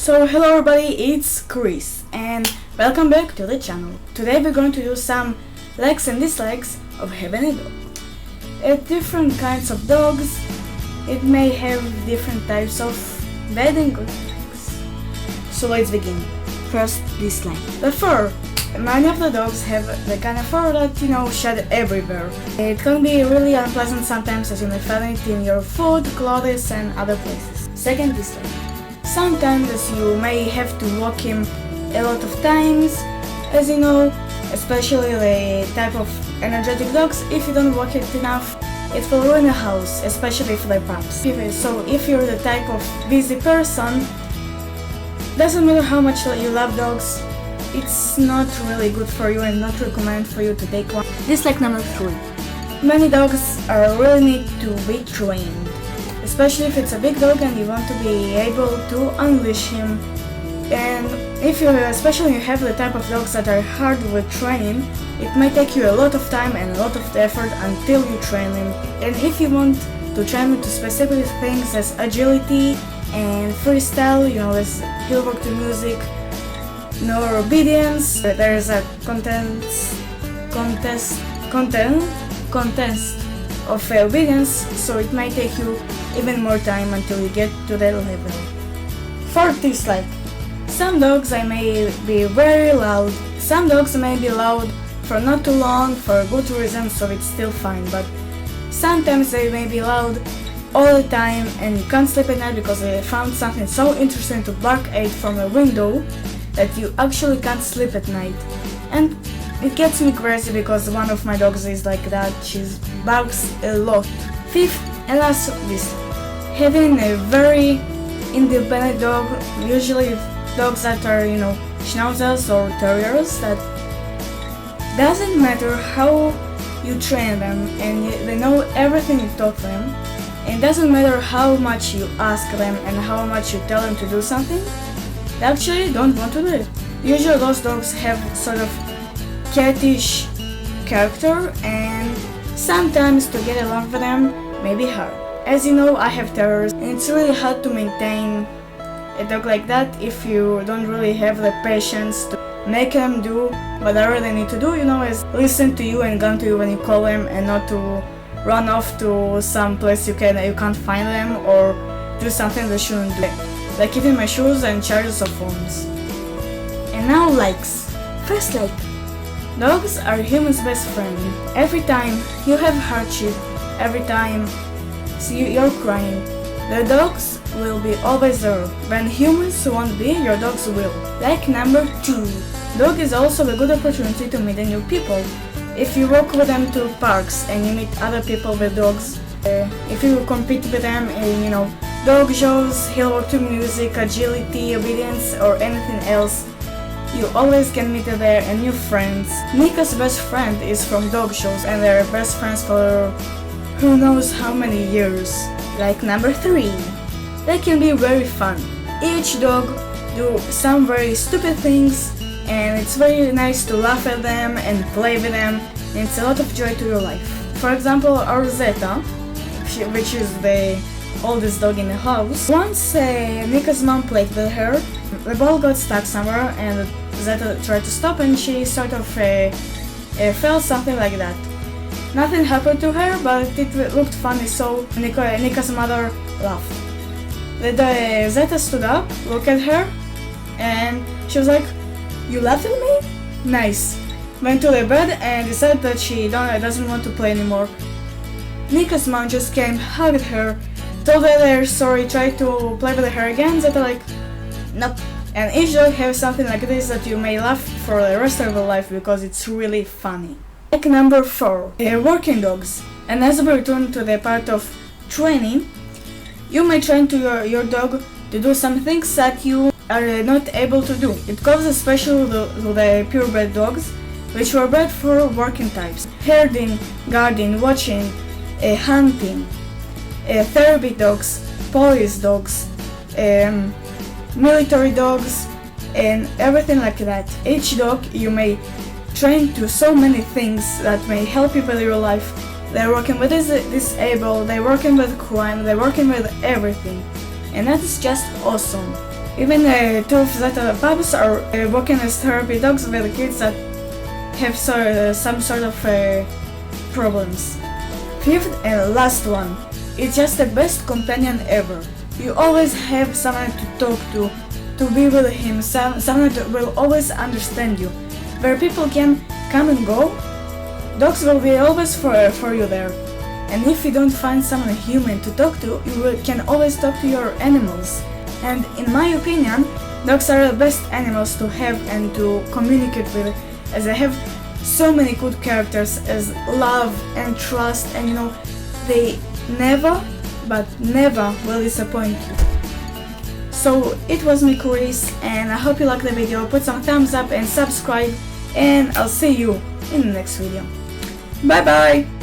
So hello everybody, it's Chris and welcome back to the channel. Today we're going to do some likes and dislikes of having a dog. At different kinds of dogs, it may have different types of bad and good things. So let's begin. First, dislike. The fur. Many of the dogs have the kind of fur that, shed everywhere. It can be really unpleasant sometimes, as you may find it in your food, clothes and other places. Second, dislike. Sometimes you may have to walk him a lot of times, as you know, especially the type of energetic dogs. If you don't walk it enough, it will ruin a house, especially for the pups. So if you're the type of busy person, doesn't matter how much you love dogs, it's not really good for you and not recommended for you to take one. Dislike number 3. Many dogs are really need to be trained, especially if it's a big dog and you want to be able to unleash him. And especially you have the type of dogs that are hard with training, it may take you a lot of time and a lot of effort until you train him. And if you want to train him to specific things as agility and freestyle, as he'll work to music, nor obedience, there's a contest of obedience, so it might take you even more time until you get to that level. Fourth dislike. Some dogs may be very loud. Some dogs may be loud for not too long for a good reason, so it's still fine, but sometimes they may be loud all the time and you can't sleep at night because they found something so interesting to bark at from a window that you actually can't sleep at night. And it gets me crazy because one of my dogs is like that. She barks a lot. Fifth and last dislike. Having a very independent dog, usually dogs that are, schnauzers or terriers, that doesn't matter how you train them and they know everything you taught them, and doesn't matter how much you ask them and how much you tell them to do something, they actually don't want to do it. Usually those dogs have sort of cattish character, and sometimes to get along with them may be hard. As you know, I have terriers, and it's really hard to maintain a dog like that if you don't really have the patience to make them do whatever they need to do, is listen to you and come to you when you call them, and not to run off to some place you can't find them, or do something they shouldn't do, like eating my shoes and charges of phones. And now likes. First like. Dogs are humans' best friend. Every time you have hardship, every time you're crying, the dogs will be always there. When humans won't be, your dogs will. Like number 2. Dog is also a good opportunity to meet new people. If you walk with them to parks and you meet other people with dogs, if you compete with them in, dog shows, he'll work to music, agility, obedience, or anything else, you always can meet there and new friends. Nika's best friend is from dog shows, and they're best friends for who knows how many years. Like number 3. They can be very fun. Each dog do some very stupid things, and it's very nice to laugh at them and play with them, and it's a lot of joy to your life. For example, our Zeta, which is the oldest dog in the house, once Nika's mom played with her, the ball got stuck somewhere and Zeta tried to stop, and she sort of fell, something like that. Nothing happened to her, but it looked funny, so Nika's mother laughed. The Zeta stood up, looked at her, and she was like, "You laughed at me? Nice." Went to the bed and decided that she doesn't want to play anymore. Nika's mom just came, hugged her, told her they're sorry, tried to play with her again. Zeta like, nope. And each dog has something like this that you may laugh for the rest of your life because it's really funny. Like number 4, working dogs. And as we return to the part of training, you may train to your dog to do some things that you are not able to do. It goes especially to the purebred dogs, which were bred for working types. Herding, guarding, watching, hunting, therapy dogs, police dogs, military dogs, and everything like that. Each dog you may train to so many things that may help you with your life. They're working with disabled, they're working with crime, they're working with everything. And that is just awesome. Even those that are pups are working as therapy dogs with kids that have some sort of problems. Fifth and last one, it's just the best companion ever. You always have someone to talk to be with him, someone that will always understand you. Where people can come and go, dogs will be always for you there. And if you don't find someone human to talk to, can always talk to your animals. And in my opinion, dogs are the best animals to have and to communicate with, as they have so many good characters as love and trust, and they never, but never will disappoint you. So it was me, Chris, and I hope you liked the video. Put some thumbs up and subscribe, and I'll see you in the next video. Bye bye!